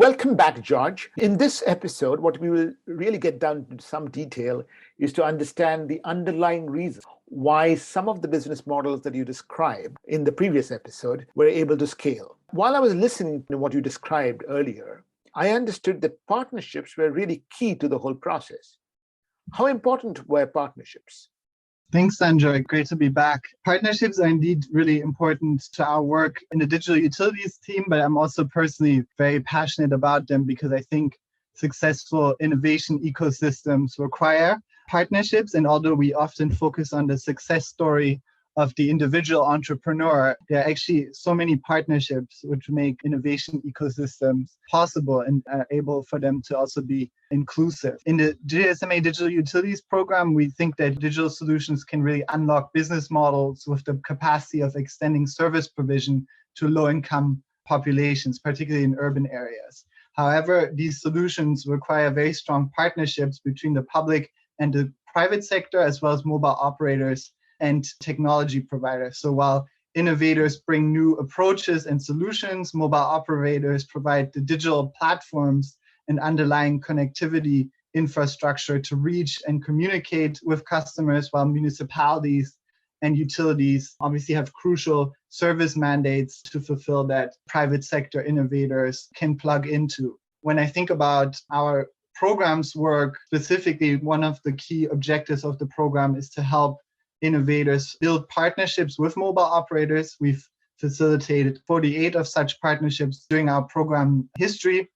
Welcome back, George. In this episode, what we will really get down to some detail is to understand the underlying reasons why some of the business models that you described in the previous episode were able to scale. While I was listening to what you described earlier, I understood that partnerships were really key to the whole process. How important were partnerships? Thanks, Sanjoy. Great to be back. Partnerships are indeed really important to our work in the digital utilities team, but I'm also personally very passionate about them because I think successful innovation ecosystems require partnerships. And although we often focus on the success story of the individual entrepreneur, there are actually so many partnerships which make innovation ecosystems possible and are able for them to also be inclusive. In the GSMA Digital Utilities program, we think that digital solutions can really unlock business models with the capacity of extending service provision to low-income populations, particularly in urban areas. However, these solutions require very strong partnerships between the public and the private sector, as well as mobile operators and technology providers. So while innovators bring new approaches and solutions, mobile operators provide the digital platforms and underlying connectivity infrastructure to reach and communicate with customers, while municipalities and utilities obviously have crucial service mandates to fulfill that private sector innovators can plug into. When I think about our program's work, specifically, one of the key objectives of the program is to help innovators build partnerships with mobile operators. We've facilitated 48 of such partnerships during our program history,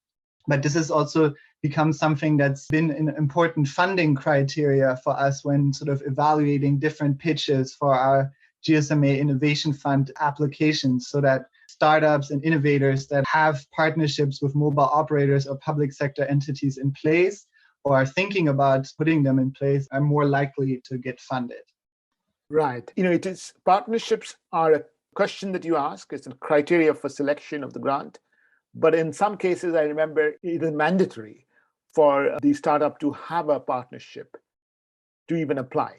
but this has also become something that's been an important funding criteria for us when sort of evaluating different pitches for our GSMA Innovation Fund applications, so that startups and innovators that have partnerships with mobile operators or public sector entities in place or are thinking about putting them in place are more likely to get funded. Right. It is partnerships are a question that you ask. It's a criteria for selection of the grant. But in some cases, I remember it is mandatory for the startup to have a partnership to even apply.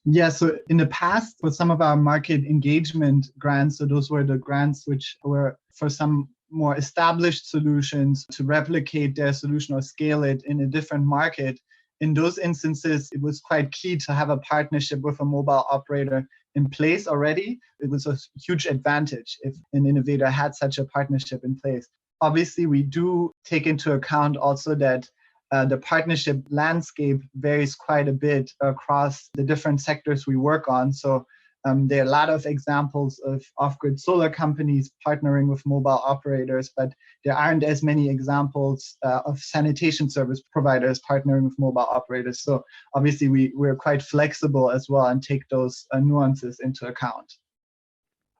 Yeah, so in the past, for some of our market engagement grants, so those were the grants which were for some more established solutions to replicate their solution or scale it in a different market. In those instances, it was quite key to have a partnership with a mobile operator in place already. It was a huge advantage if an innovator had such a partnership in place. Obviously, we do take into account also that the partnership landscape varies quite a bit across the different sectors we work on. So there are a lot of examples of off-grid solar companies partnering with mobile operators, but there aren't as many examples of sanitation service providers partnering with mobile operators. So obviously we're quite flexible as well and take those nuances into account.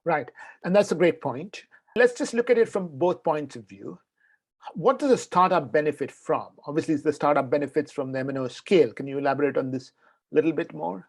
Right. And that's a great point. Let's just look at it from both points of view. What does a startup benefit from? Obviously, the startup benefits from the M&O scale. Can you elaborate on this a little bit more?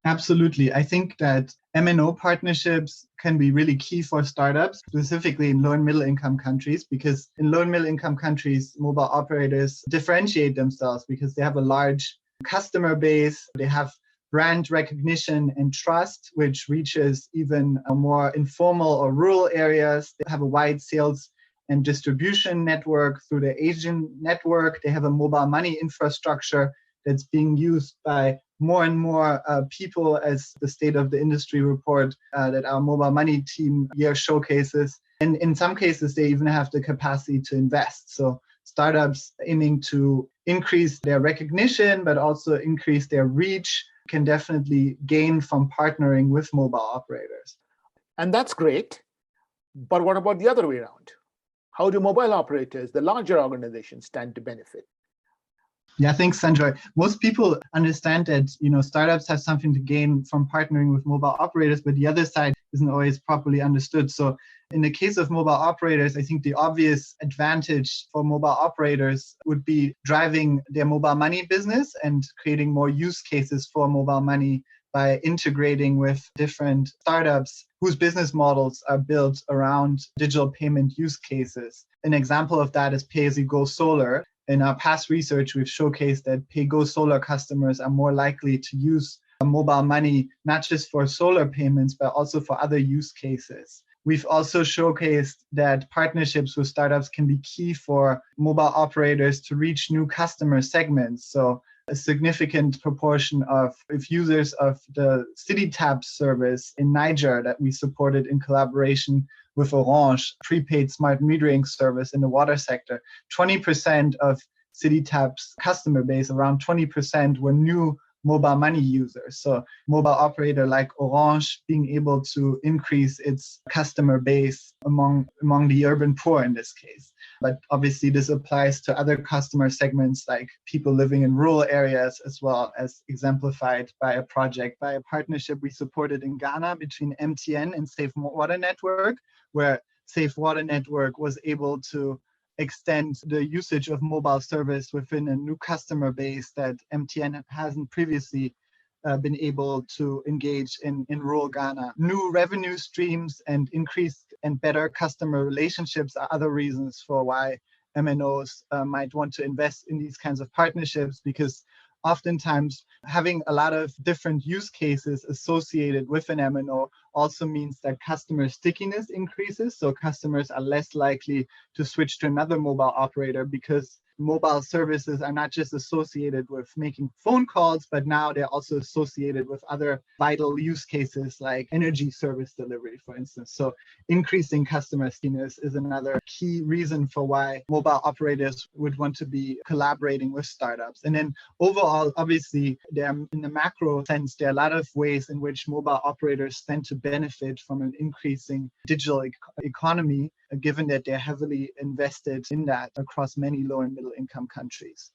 Absolutely. I think that M&O partnerships can be really key for startups, specifically in low and middle income countries, because in low and middle income countries, mobile operators differentiate themselves because they have a large customer base, they have brand recognition and trust, which reaches even more informal or rural areas. They have a wide sales and distribution network through the agent network. They have a mobile money infrastructure that's being used by more and more people, as the State of the Industry report that our mobile money team here showcases. And in some cases, they even have the capacity to invest. So startups aiming to increase their recognition, but also increase their reach, can definitely gain from partnering with mobile operators. And that's great. But what about the other way around? How do mobile operators, the larger organizations, stand to benefit? Yeah, thanks, Sanjoy. Most people understand that, startups have something to gain from partnering with mobile operators, but the other side isn't always properly understood. So in the case of mobile operators, I think the obvious advantage for mobile operators would be driving their mobile money business and creating more use cases for mobile money by integrating with different startups whose business models are built around digital payment use cases. An example of that is Pay-as-you-go Solar. In our past research, we've showcased that Pay-Go Solar customers are more likely to use mobile money, not just for solar payments, but also for other use cases. We've also showcased that partnerships with startups can be key for mobile operators to reach new customer segments. So a significant proportion of users of the City Tap service in Niger that we supported in collaboration with Orange, prepaid smart metering service in the water sector, 20% of City Tap's customer base, around 20% were new mobile money users. So mobile operator like Orange being able to increase its customer base among the urban poor in this case. But obviously this applies to other customer segments like people living in rural areas, as well as exemplified by a partnership we supported in Ghana between MTN and Safe Water Network, where Safe Water Network was able to extend the usage of mobile service within a new customer base that MTN hasn't previously been able to engage in rural Ghana. New revenue streams and increased and better customer relationships are other reasons for why MNOs might want to invest in these kinds of partnerships, because oftentimes having a lot of different use cases associated with an MNO also means that customer stickiness increases. So customers are less likely to switch to another mobile operator, because mobile services are not just associated with making phone calls, but now they're also associated with other vital use cases like energy service delivery, for instance. So increasing customer stickiness is another key reason for why mobile operators would want to be collaborating with startups. And then overall, obviously, in the macro sense, there are a lot of ways in which mobile operators stand to benefit from an increasing digital economy, given that they're heavily invested in that across many low and middle income countries.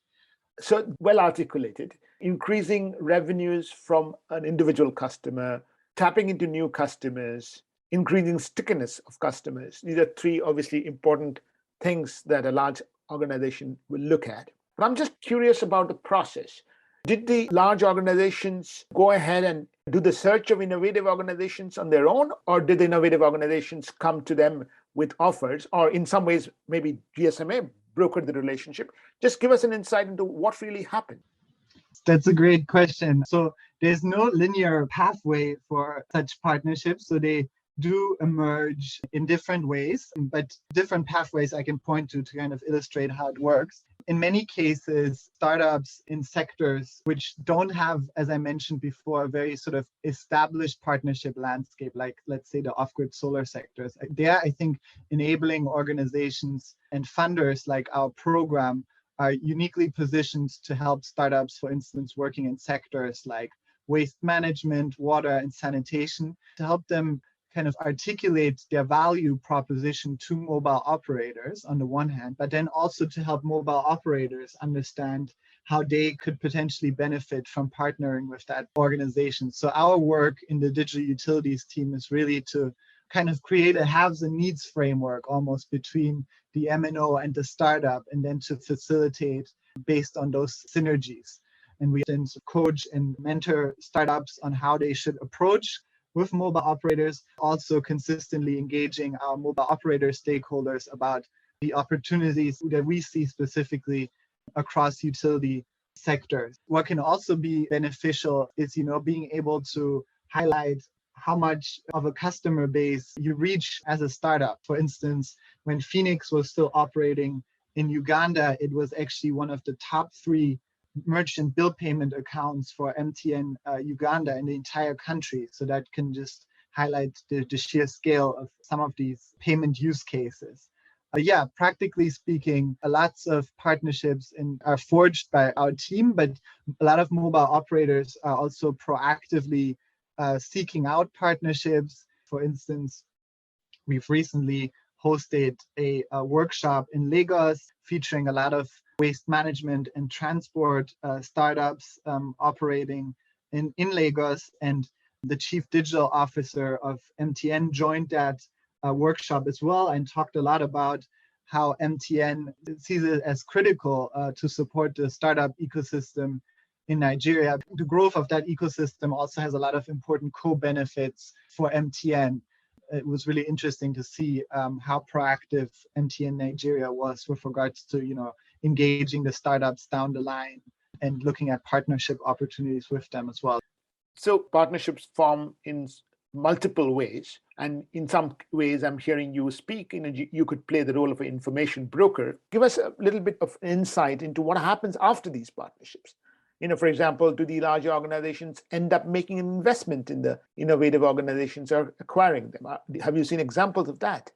So well articulated, increasing revenues from an individual customer, tapping into new customers, increasing stickiness of customers. These are three obviously important things that a large organization will look at. But I'm just curious about the process. Did the large organizations go ahead and do the search of innovative organizations on their own, or did the innovative organizations come to them with offers, or in some ways, maybe GSMA brokered the relationship? Just give us an insight into what really happened. That's a great question. So there's no linear pathway for such partnerships. So they do emerge in different ways, but different pathways I can point to kind of illustrate how it works. In many cases, startups in sectors which don't have, as I mentioned before, a very sort of established partnership landscape, like let's say the off-grid solar sectors. There, I think enabling organizations and funders like our program are uniquely positioned to help startups, for instance, working in sectors like waste management, water, and sanitation, to help them kind of articulate their value proposition to mobile operators on the one hand, but then also to help mobile operators understand how they could potentially benefit from partnering with that organization. So our work in the digital utilities team is really to kind of create a haves and needs framework almost between the MNO and the startup, and then to facilitate based on those synergies. And we then coach and mentor startups on how they should approach with mobile operators, also consistently engaging our mobile operator stakeholders about the opportunities that we see specifically across utility sectors. What can also be beneficial is, being able to highlight how much of a customer base you reach as a startup. For instance, when Phoenix was still operating in Uganda, it was actually one of the top 3 merchant bill payment accounts for MTN Uganda in the entire country. So that can just highlight the sheer scale of some of these payment use cases. Practically speaking, lots of partnerships are forged by our team, but a lot of mobile operators are also proactively seeking out partnerships. For instance, we've recently hosted a workshop in Lagos featuring a lot of waste management and transport startups operating in Lagos. And the chief digital officer of MTN joined that workshop as well and talked a lot about how MTN sees it as critical to support the startup ecosystem in Nigeria. The growth of that ecosystem also has a lot of important co-benefits for MTN. It was really interesting to see how proactive MTN Nigeria was with regards to, engaging the startups down the line and looking at partnership opportunities with them as well. So partnerships form in multiple ways. And in some ways, I'm hearing you speak, you could play the role of an information broker. Give us a little bit of insight into what happens after these partnerships. For example, do the larger organizations end up making an investment in the innovative organizations or acquiring them? Have you seen examples of that?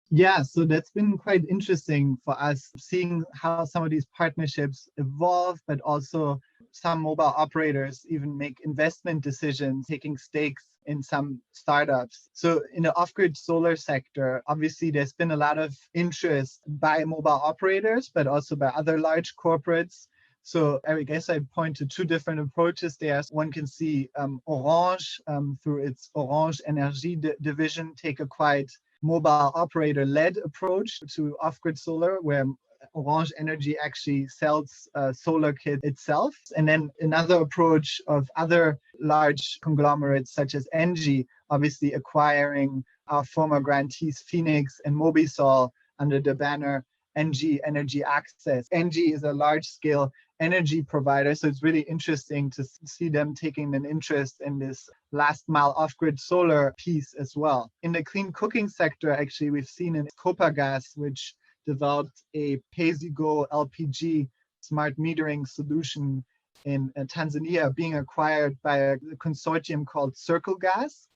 Yeah, so that's been quite interesting for us, seeing how some of these partnerships evolve, but also some mobile operators even make investment decisions, taking stakes in some startups. So in the off-grid solar sector, obviously there's been a lot of interest by mobile operators, but also by other large corporates. So I guess I point to two different approaches there. One can see Orange through its Orange Energy division take a quite mobile operator-led approach to off-grid solar, where Orange Energy actually sells solar kit itself. And then another approach of other large conglomerates such as Engie, obviously acquiring our former grantees Phoenix and Mobisol under the banner Engie Energy Access. Engie is a large-scale energy provider, so it's really interesting to see them taking an interest in this last mile off-grid solar piece as well. In the clean cooking sector, actually, we've seen in Copagas, which developed a pay-as-you-go LPG smart metering solution in Tanzania, being acquired by a consortium called Circle Gas,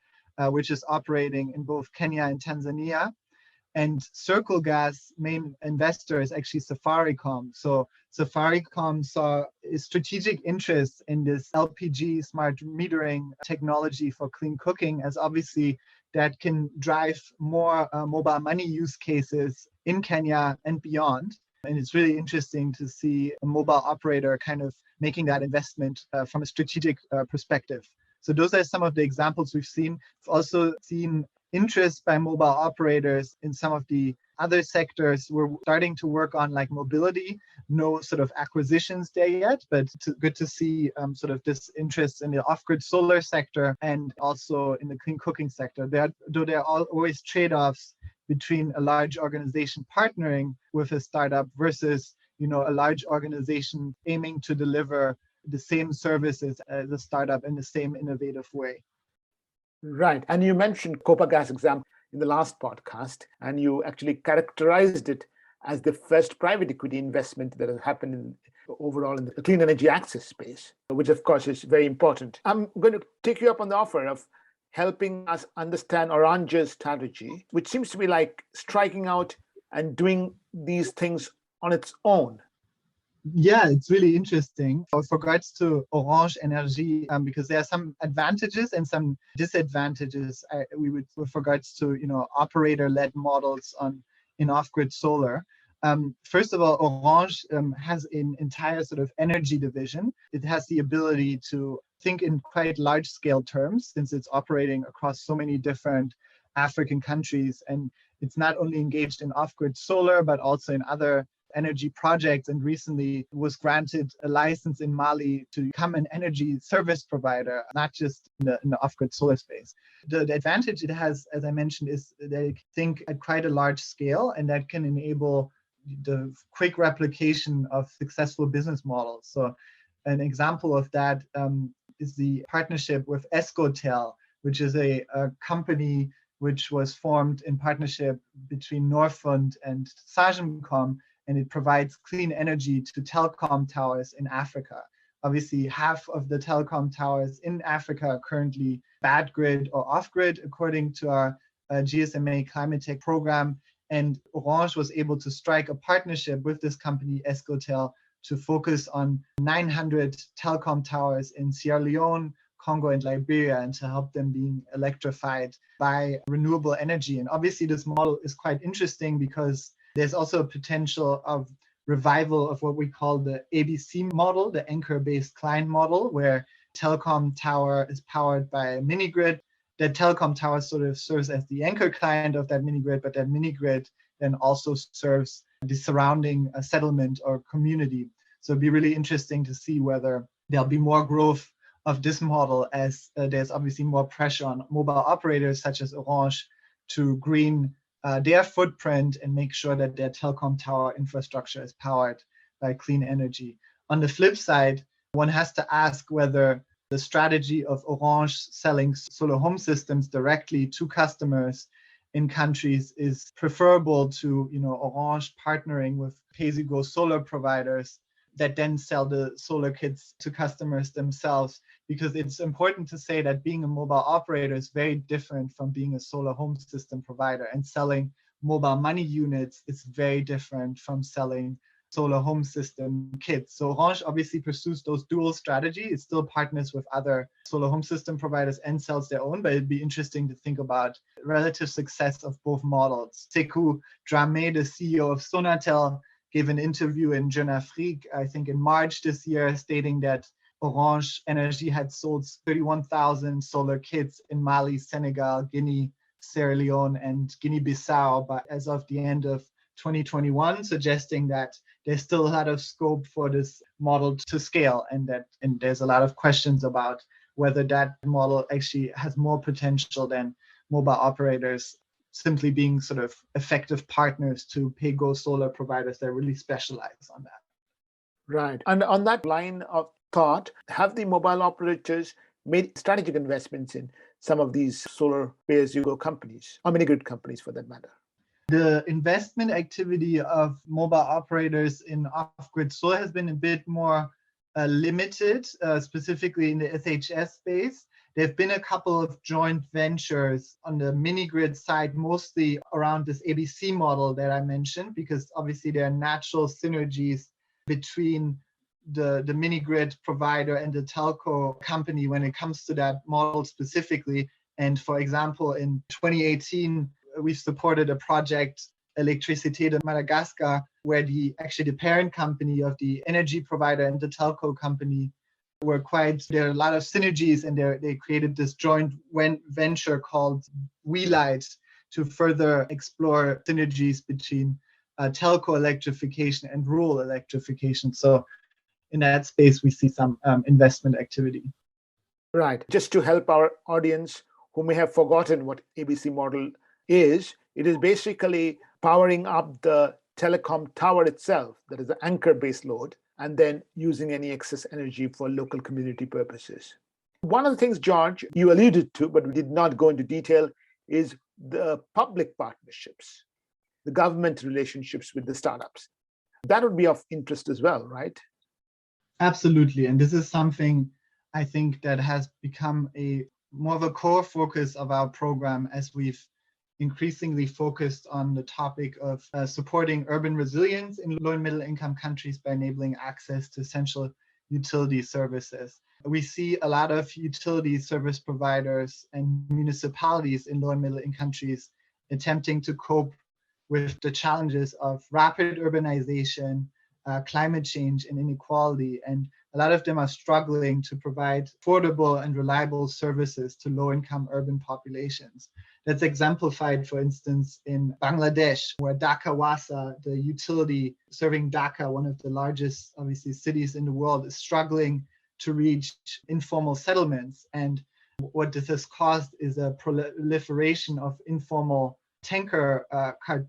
which is operating in both Kenya and Tanzania. And Circle Gas main investor is actually Safaricom. So Safaricom saw a strategic interest in this LPG smart metering technology for clean cooking, as obviously that can drive more mobile money use cases in Kenya and beyond. And it's really interesting to see a mobile operator kind of making that investment from a strategic perspective. So those are some of the examples we've seen. We've also seen interest by mobile operators in some of the other sectors. We're starting to work on like mobility, no sort of acquisitions there yet, but good to see sort of this interest in the off-grid solar sector and also in the clean cooking sector. Though there are always trade-offs between a large organization partnering with a startup versus a large organization aiming to deliver the same services as a startup in the same innovative way. Right. And you mentioned Copagas example in the last podcast, and you actually characterized it as the first private equity investment that has happened overall in the clean energy access space, which of course is very important. I'm going to take you up on the offer of helping us understand Orange's strategy, which seems to be like striking out and doing these things on its own. Yeah, it's really interesting. With regards to Orange Energy, because there are some advantages and some disadvantages with regards to operator-led models in off-grid solar. First of all, Orange has an entire sort of energy division. It has the ability to think in quite large-scale terms since it's operating across so many different African countries, and it's not only engaged in off-grid solar but also in other energy projects, and recently was granted a license in Mali to become an energy service provider, not just in the off-grid solar space. The advantage it has, as I mentioned, is that it can think at quite a large scale, and that can enable the quick replication of successful business models. So an example of that is the partnership with Escotel, which is a company which was formed in partnership between Norfund and Sagemcom, and it provides clean energy to telecom towers in Africa. Obviously, half of the telecom towers in Africa are currently bad grid or off grid, according to our GSMA climate tech program. And Orange was able to strike a partnership with this company, Escotel, to focus on 900 telecom towers in Sierra Leone, Congo, and Liberia, and to help them being electrified by renewable energy. And obviously, this model is quite interesting because there's also a potential of revival of what we call the ABC model, the anchor-based client model, where telecom tower is powered by a mini grid. That telecom tower sort of serves as the anchor client of that mini grid, but that mini grid then also serves the surrounding settlement or community. So it'd be really interesting to see whether there'll be more growth of this model as there's obviously more pressure on mobile operators such as Orange to green their footprint and make sure that their telecom tower infrastructure is powered by clean energy. On the flip side, one has to ask whether the strategy of Orange selling solar home systems directly to customers in countries is preferable to, Orange partnering with pay-as-you-go solar providers that then sell the solar kits to customers themselves. Because it's important to say that being a mobile operator is very different from being a solar home system provider, and selling mobile money units is very different from selling solar home system kits. So Orange obviously pursues those dual strategy. It still partners with other solar home system providers and sells their own, but it'd be interesting to think about relative success of both models. Sekou Dramé, the CEO of Sonatel, gave an interview in Jeune Afrique, I think in March this year, stating that Orange Energy had sold 31,000 solar kits in Mali, Senegal, Guinea, Sierra Leone, and Guinea-Bissau, but as of the end of 2021, suggesting that there's still a lot of scope for this model to scale, and there's a lot of questions about whether that model actually has more potential than mobile operators simply being sort of effective partners to pay-go solar providers that really specialize on that. Right. And on that line of thought, have the mobile operators made strategic investments in some of these solar pay-as-you-go companies, or mini grid companies for that matter? The investment activity of mobile operators in off-grid solar has been a bit more limited, specifically in the SHS space. There have been a couple of joint ventures on the mini grid side, mostly around this ABC model that I mentioned, because obviously there are natural synergies between the mini grid provider and the telco company when it comes to that model specifically. And for example, in 2018, we supported a project, Electricité de Madagascar, where the parent company of the energy provider and the telco company there are a lot of synergies, and they created this joint venture called WeLight to further explore synergies between telco electrification and rural electrification. So in that space, we see some investment activity. Right. Just to help our audience who may have forgotten what ABC model is, it is basically powering up the telecom tower itself, that is the anchor base load, and then using any excess energy for local community purposes. One of the things, George, you alluded to, but we did not go into detail, is the public partnerships, the government relationships with the startups. That would be of interest as well, right? Absolutely. And this is something I think that has become more of a core focus of our program, as we've increasingly focused on the topic of supporting urban resilience in low and middle income countries by enabling access to essential utility services. We see a lot of utility service providers and municipalities in low and middle income countries attempting to cope with the challenges of rapid urbanization, climate change, and inequality. And a lot of them are struggling to provide affordable and reliable services to low-income urban populations. That's exemplified, for instance, in Bangladesh, where Dhaka Wasa, the utility serving Dhaka, one of the largest, obviously, cities in the world, is struggling to reach informal settlements. And what this has caused is a proliferation of informal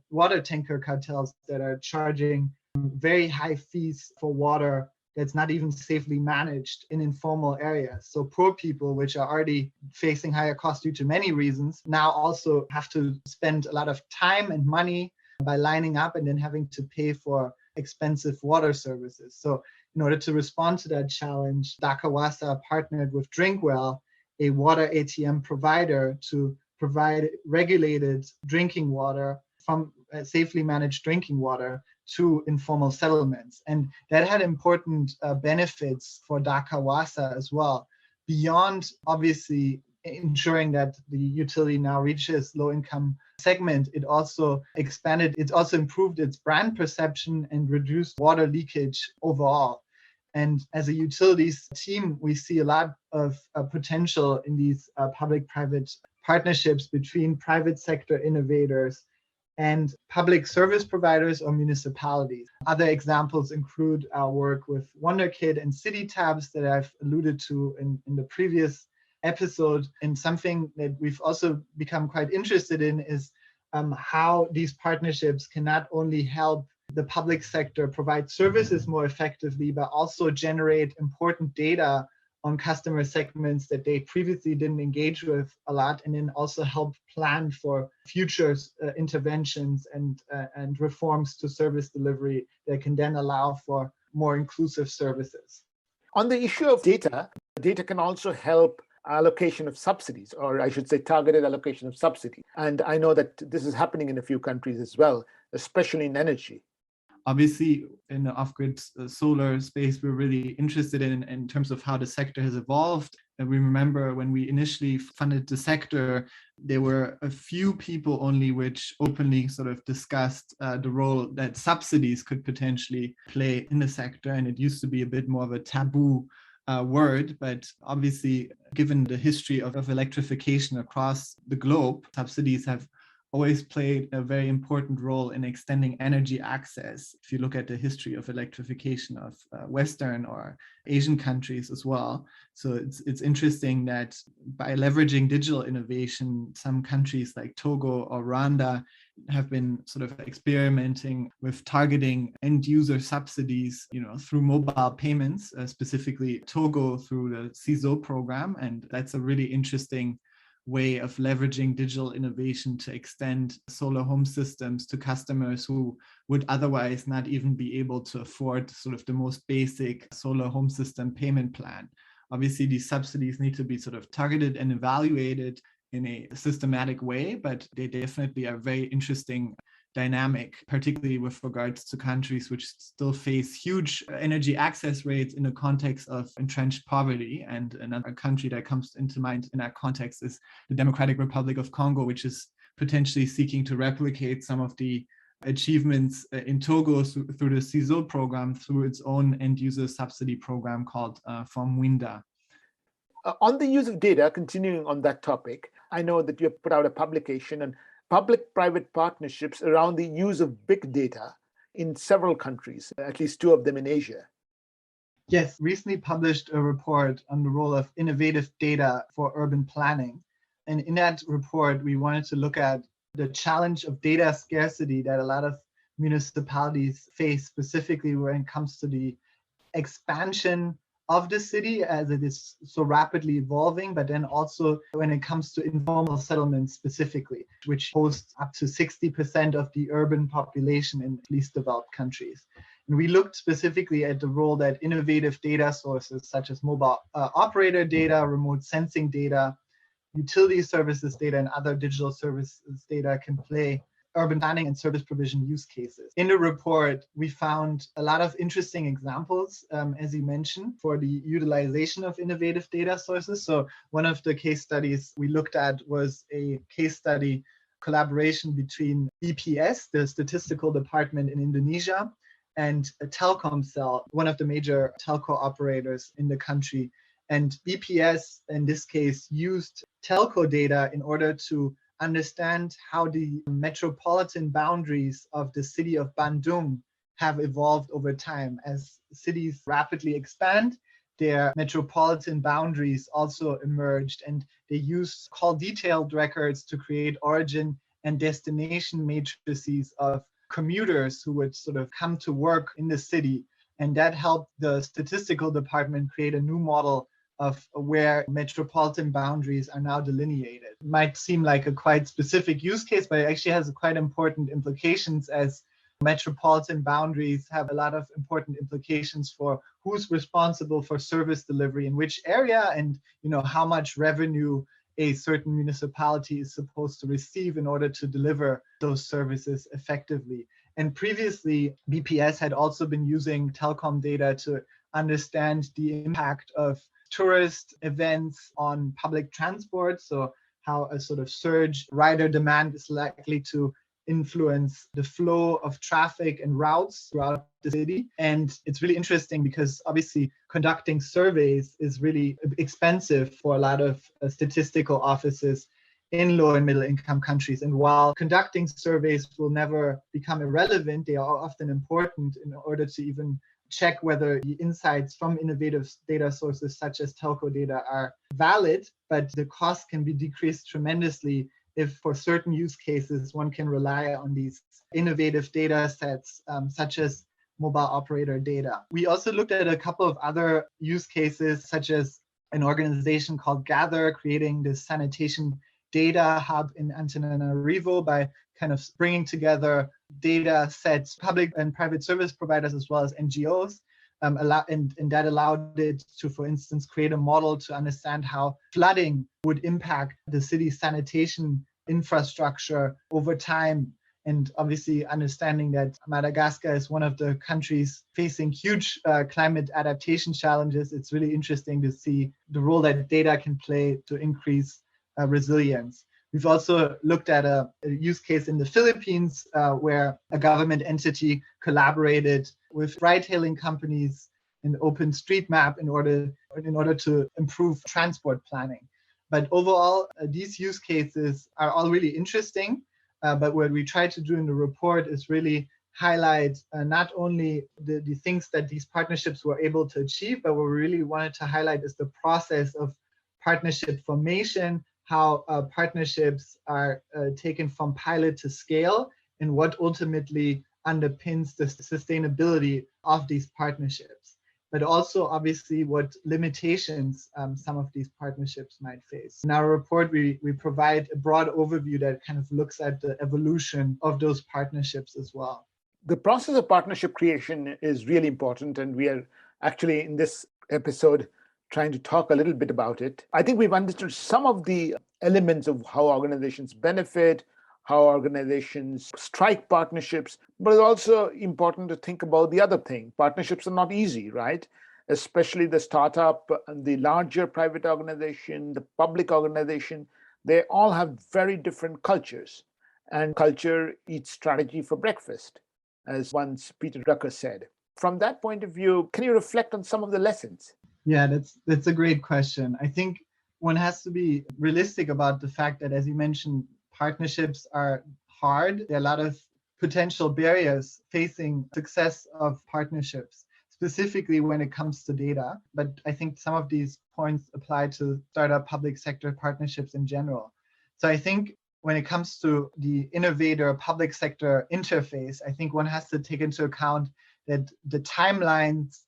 water tanker cartels that are charging very high fees for water that's not even safely managed in informal areas. So poor people, which are already facing higher costs due to many reasons, now also have to spend a lot of time and money by lining up and then having to pay for expensive water services. So in order to respond to that challenge, Dhaka Wasa partnered with Drinkwell, a water ATM provider, to provide regulated drinking water from safely managed drinking water to informal settlements. And that had important benefits for Dhaka Wasa as well. Beyond obviously ensuring that the utility now reaches low-income segment, it also improved its brand perception and reduced water leakage overall. And as a utilities team, we see a lot of potential in these public-private partnerships between private sector innovators and public service providers or municipalities. Other examples include our work with WonderKid and CityTabs that I've alluded to in the previous episode. And something that we've also become quite interested in is how these partnerships can not only help the public sector provide services more effectively, but also generate important data on customer segments that they previously didn't engage with a lot, and then also help plan for future interventions and reforms to service delivery that can then allow for more inclusive services. On the issue of data can also help allocation of subsidies, or I should say targeted allocation of subsidy. And I know that this is happening in a few countries as well, especially in energy. Obviously, in the off-grid solar space, we're really interested in terms of how the sector has evolved. And we remember when we initially funded the sector, there were a few people only which openly sort of discussed the role that subsidies could potentially play in the sector. And it used to be a bit more of a taboo word, but obviously, given the history of electrification across the globe, subsidies have always played a very important role in extending energy access. If you look at the history of electrification of Western or Asian countries as well. So it's interesting that by leveraging digital innovation, some countries like Togo or Rwanda have been sort of experimenting with targeting end user subsidies, through mobile payments, specifically Togo through the CISO program. And that's a really interesting way of leveraging digital innovation to extend solar home systems to customers who would otherwise not even be able to afford sort of the most basic solar home system payment plan. Obviously, these subsidies need to be sort of targeted and evaluated in a systematic way, but they definitely are very interesting dynamic, particularly with regards to countries which still face huge energy access rates in the context of entrenched poverty. And another country that comes into mind in that context is the Democratic Republic of Congo, which is potentially seeking to replicate some of the achievements in Togo through the CISO program, through its own end-user subsidy program called Mwinda. On the use of data, continuing on that topic, I know that you have put out a publication on public-private partnerships around the use of big data in several countries, at least two of them in Asia. Yes, recently published a report on the role of innovative data for urban planning. And in that report, we wanted to look at the challenge of data scarcity that a lot of municipalities face, specifically when it comes to the expansion of the city as it is so rapidly evolving, but then also when it comes to informal settlements specifically, which hosts up to 60% of the urban population in least developed countries. And we looked specifically at the role that innovative data sources such as mobile operator data, remote sensing data, utility services data, and other digital services data can play urban planning and service provision use cases. In the report, we found a lot of interesting examples, as you mentioned, for the utilization of innovative data sources. So one of the case studies we looked at was a case study collaboration between BPS, the statistical department in Indonesia, and Telkomsel, one of the major telco operators in the country. And BPS, in this case, used telco data in order to understand how the metropolitan boundaries of the city of Bandung have evolved over time. As cities rapidly expand, their metropolitan boundaries also emerged, and they used call detailed records to create origin and destination matrices of commuters who would sort of come to work in the city. And that helped the statistical department create a new model of where metropolitan boundaries are now delineated. It might seem like a quite specific use case, but it actually has quite important implications, as metropolitan boundaries have a lot of important implications for who's responsible for service delivery in which area, and how much revenue a certain municipality is supposed to receive in order to deliver those services effectively. And previously, BPS had also been using telecom data to understand the impact of tourist events on public transport, so how a sort of surge rider demand is likely to influence the flow of traffic and routes throughout the city. And it's really interesting because obviously conducting surveys is really expensive for a lot of statistical offices in low and middle income countries. And while conducting surveys will never become irrelevant, they are often important in order to even check whether the insights from innovative data sources such as telco data are valid, but the cost can be decreased tremendously if for certain use cases one can rely on these innovative data sets such as mobile operator data. We also looked at a couple of other use cases such as an organization called Gather, creating this sanitation data hub in Antananarivo by kind of bringing together data sets, public and private service providers, as well as NGOs. And that allowed it to, for instance, create a model to understand how flooding would impact the city's sanitation infrastructure over time. And obviously understanding that Madagascar is one of the countries facing huge climate adaptation challenges, it's really interesting to see the role that data can play to increase resilience. We've also looked at a use case in the Philippines where a government entity collaborated with ride-hailing companies in OpenStreetMap in order to improve transport planning. But overall, these use cases are all really interesting. But what we try to do in the report is really highlight not only the things that these partnerships were able to achieve, but what we really wanted to highlight is the process of partnership formation, how partnerships are taken from pilot to scale, and what ultimately underpins the sustainability of these partnerships. But also obviously what limitations some of these partnerships might face. In our report, we provide a broad overview that kind of looks at the evolution of those partnerships as well. The process of partnership creation is really important, and we are actually in this episode trying to talk a little bit about it. I think we've understood some of the elements of how organizations benefit, how organizations strike partnerships, but it's also important to think about the other thing. Partnerships are not easy, right? Especially the startup, the larger private organization, the public organization, they all have very different cultures. And culture eats strategy for breakfast, as once Peter Drucker said. From that point of view, can you reflect on some of the lessons? Yeah, that's a great question. I think one has to be realistic about the fact that, as you mentioned, partnerships are hard. There are a lot of potential barriers facing success of partnerships, specifically when it comes to data. But I think some of these points apply to startup public sector partnerships in general. So I think when it comes to the innovator public sector interface, I think one has to take into account that the timelines,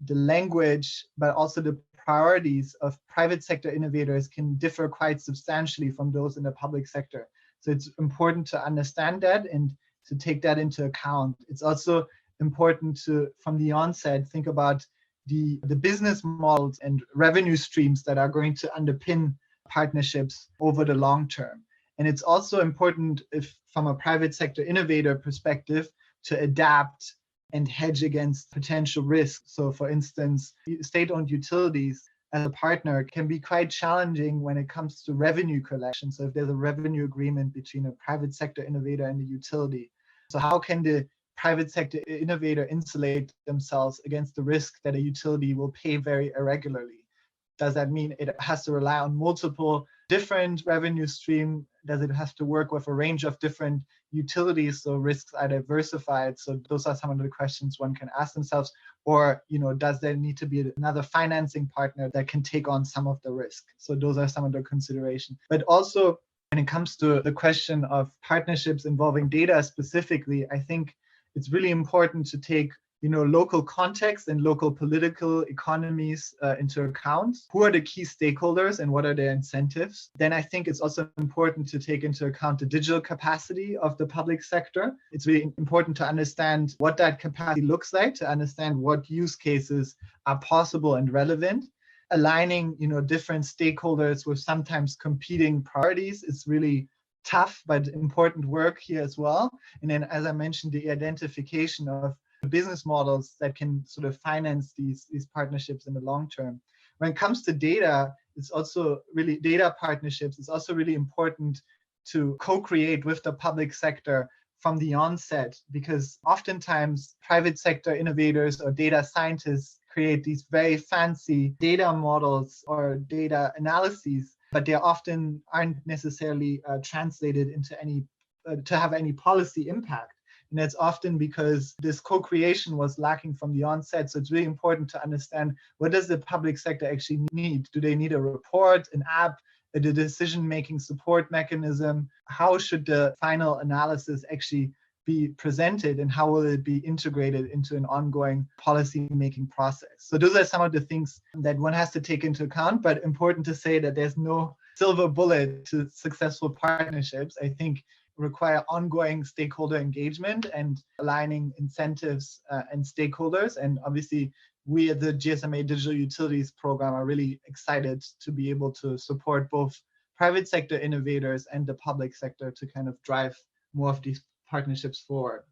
the language, but also the priorities of private sector innovators can differ quite substantially from those in the public sector. So it's important to understand that and to take that into account. It's also important to, from the onset, think about the business models and revenue streams that are going to underpin partnerships over the long term. And it's also important, if from a private sector innovator perspective, to adapt and hedge against potential risks. So for instance, state-owned utilities as a partner can be quite challenging when it comes to revenue collection. So if there's a revenue agreement between a private sector innovator and the utility, so how can the private sector innovator insulate themselves against the risk that a utility will pay very irregularly? Does that mean it has to rely on multiple different revenue streams? Does it have to work with a range of different utilities so risks are diversified? So those are some of the questions one can ask themselves. Or, does there need to be another financing partner that can take on some of the risk? So those are some of the considerations. But also, when it comes to the question of partnerships involving data specifically, I think it's really important to take local context and local political economies into account. Who are the key stakeholders and what are their incentives? Then I think it's also important to take into account the digital capacity of the public sector. It's really important to understand what that capacity looks like, to understand what use cases are possible and relevant. Aligning, different stakeholders with sometimes competing priorities is really tough, but important work here as well. And then, as I mentioned, the identification of business models that can sort of finance these partnerships in the long term. When it comes to data, it's also really data partnerships. It's also really important to co-create with the public sector from the onset, because oftentimes private sector innovators or data scientists create these very fancy data models or data analyses, but they often aren't necessarily translated into any to have any policy impact. And that's often because this co-creation was lacking from the onset. So it's really important to understand, what does the public sector actually need? Do they need a report, an app, a decision-making support mechanism? How should the final analysis actually be presented and how will it be integrated into an ongoing policy making process. So those are some of the things that one has to take into account, but important to say that there's no silver bullet to successful partnerships. I think require ongoing stakeholder engagement and aligning incentives and stakeholders. And obviously, we at the GSMA Digital Utilities Program are really excited to be able to support both private sector innovators and the public sector to kind of drive more of these partnerships forward.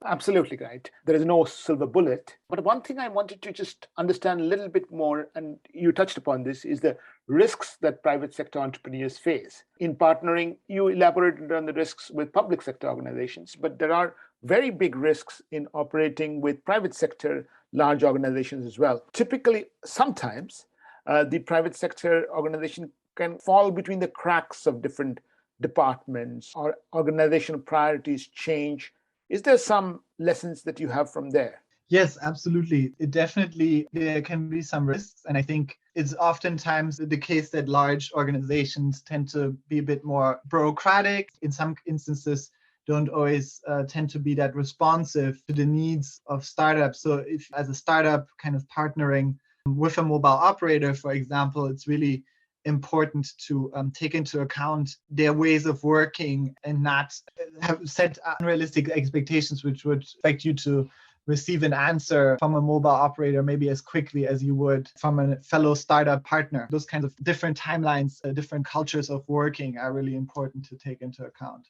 Absolutely right. There is no silver bullet. But one thing I wanted to just understand a little bit more, and you touched upon this, is the risks that private sector entrepreneurs face. In partnering, you elaborated on the risks with public sector organizations, but there are very big risks in operating with private sector large organizations as well. Typically, sometimes the private sector organization can fall between the cracks of different departments, or organizational priorities change. Is there some lessons that you have from there? Yes, absolutely. There can be some risks. And I think it's oftentimes the case that large organizations tend to be a bit more bureaucratic. In some instances, don't always tend to be that responsive to the needs of startups. So if as a startup kind of partnering with a mobile operator, for example, it's really important to take into account their ways of working and not have set unrealistic expectations, which would expect you to receive an answer from a mobile operator maybe as quickly as you would from a fellow startup partner. Those kinds of different timelines, different cultures of working are really important to take into account.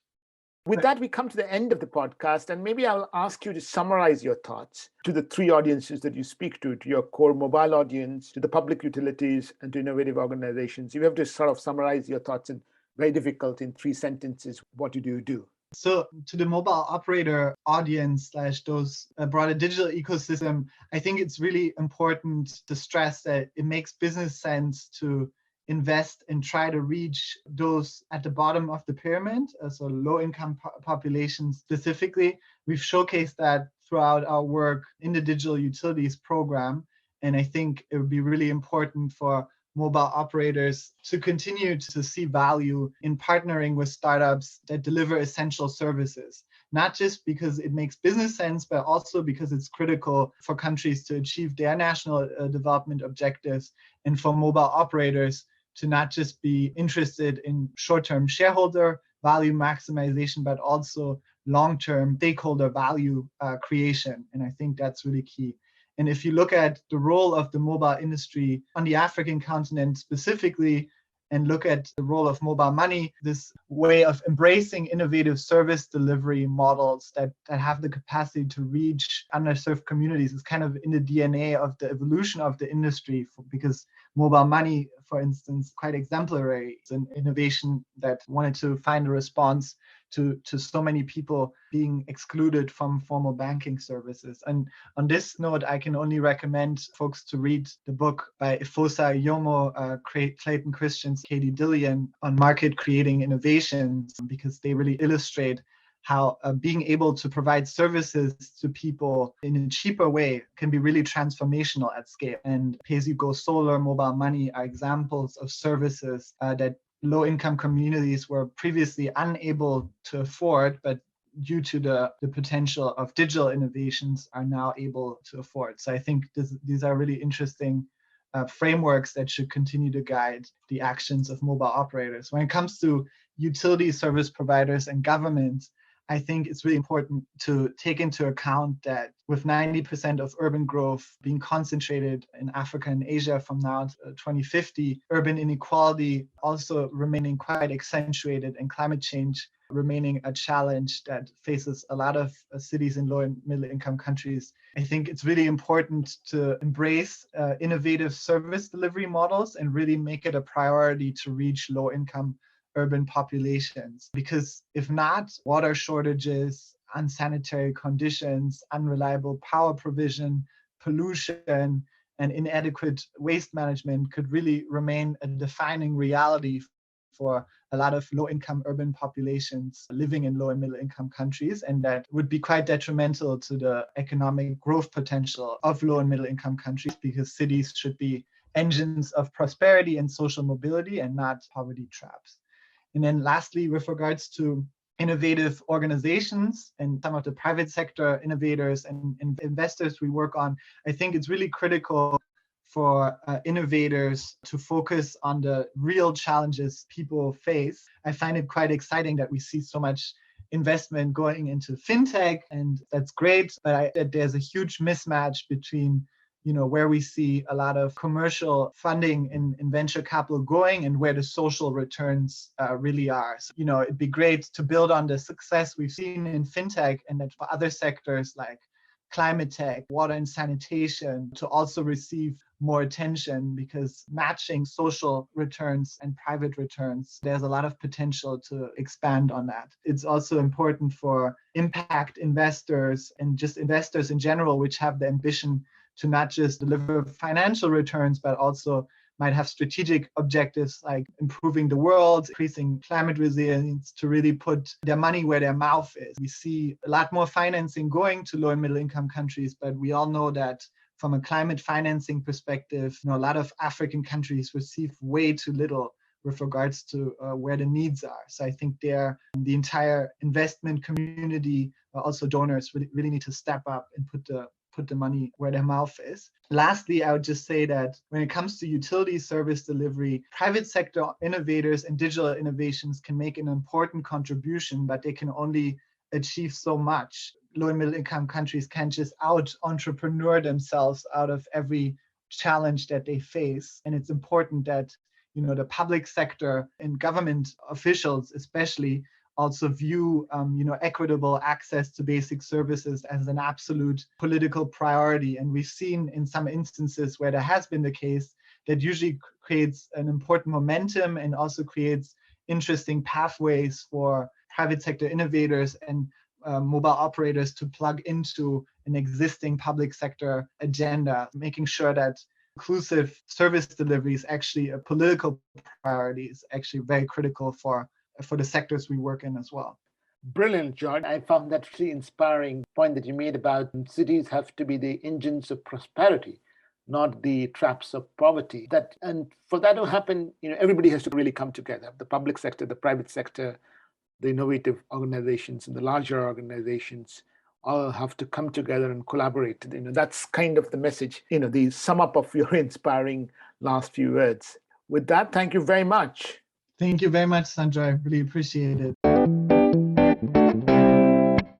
With that, we come to the end of the podcast, and maybe I'll ask you to summarize your thoughts to the three audiences that you speak to your core mobile audience, to the public utilities, and to innovative organizations. You have to sort of summarize your thoughts, and very difficult in 3 sentences. What do you do? So to the mobile operator audience / those broader digital ecosystem, I think it's really important to stress that it makes business sense to invest and try to reach those at the bottom of the pyramid, so low-income populations specifically. We've showcased that throughout our work in the Digital Utilities Program, and I think it would be really important for mobile operators to continue to see value in partnering with startups that deliver essential services, not just because it makes business sense, but also because it's critical for countries to achieve their national development objectives, and for mobile operators to not just be interested in short-term shareholder value maximization, but also long-term stakeholder value creation. And I think that's really key. And if you look at the role of the mobile industry on the African continent specifically, and look at the role of mobile money, this way of embracing innovative service delivery models that have the capacity to reach underserved communities is kind of in the DNA of the evolution of the industry, because mobile money, for instance, quite exemplary. It's an innovation that wanted to find a response to so many people being excluded from formal banking services. And on this note, I can only recommend folks to read the book by Ifosa Yomo, Clayton Christians, Katie Dillian on market creating innovations, because they really illustrate how being able to provide services to people in a cheaper way can be really transformational at scale. And pay-as-you-go solar, mobile money are examples of services that low-income communities were previously unable to afford, but due to the potential of digital innovations are now able to afford. So I think these are really interesting frameworks that should continue to guide the actions of mobile operators. When it comes to utility service providers and governments, I think it's really important to take into account that with 90% of urban growth being concentrated in Africa and Asia from now to 2050, urban inequality also remaining quite accentuated, and climate change remaining a challenge that faces a lot of cities in low and middle income countries. I think it's really important to embrace innovative service delivery models and really make it a priority to reach low income urban populations, because if not, water shortages, unsanitary conditions, unreliable power provision, pollution, and inadequate waste management could really remain a defining reality for a lot of low-income urban populations living in low and middle-income countries, and that would be quite detrimental to the economic growth potential of low and middle-income countries, because cities should be engines of prosperity and social mobility and not poverty traps. And then lastly, with regards to innovative organizations and some of the private sector innovators and investors we work on, I think it's really critical for innovators to focus on the real challenges people face. I find it quite exciting that we see so much investment going into fintech, and that's great, but there's a huge mismatch between where we see a lot of commercial funding in venture capital going and where the social returns really are. So, it'd be great to build on the success we've seen in fintech and that for other sectors like climate tech, water and sanitation to also receive more attention, because matching social returns and private returns, there's a lot of potential to expand on that. It's also important for impact investors and just investors in general, which have the ambition to not just deliver financial returns, but also might have strategic objectives like improving the world, increasing climate resilience, to really put their money where their mouth is. We see a lot more financing going to low and middle income countries, but we all know that from a climate financing perspective, a lot of African countries receive way too little with regards to where the needs are. So I think the entire investment community, also donors, really need to step up and put the money where their mouth is. Lastly, I would just say that when it comes to utility service delivery, private sector innovators and digital innovations can make an important contribution, but they can only achieve so much. Low and middle income countries can't just out-entrepreneur themselves out of every challenge that they face. And it's important that the public sector and government officials especially also view equitable access to basic services as an absolute political priority. And we've seen in some instances where that has been the case, that usually creates an important momentum and also creates interesting pathways for private sector innovators and mobile operators to plug into an existing public sector agenda, making sure that inclusive service delivery is actually a political priority, is actually very critical for the sectors we work in as well. Brilliant, George. I found that really inspiring point that you made about cities have to be the engines of prosperity, not the traps of poverty. And for that to happen, everybody has to really come together. The public sector, the private sector, the innovative organizations and the larger organizations all have to come together and collaborate. That's kind of the message, the sum up of your inspiring last few words. With that, thank you very much. Thank you very much, Sanjay. I really appreciate it.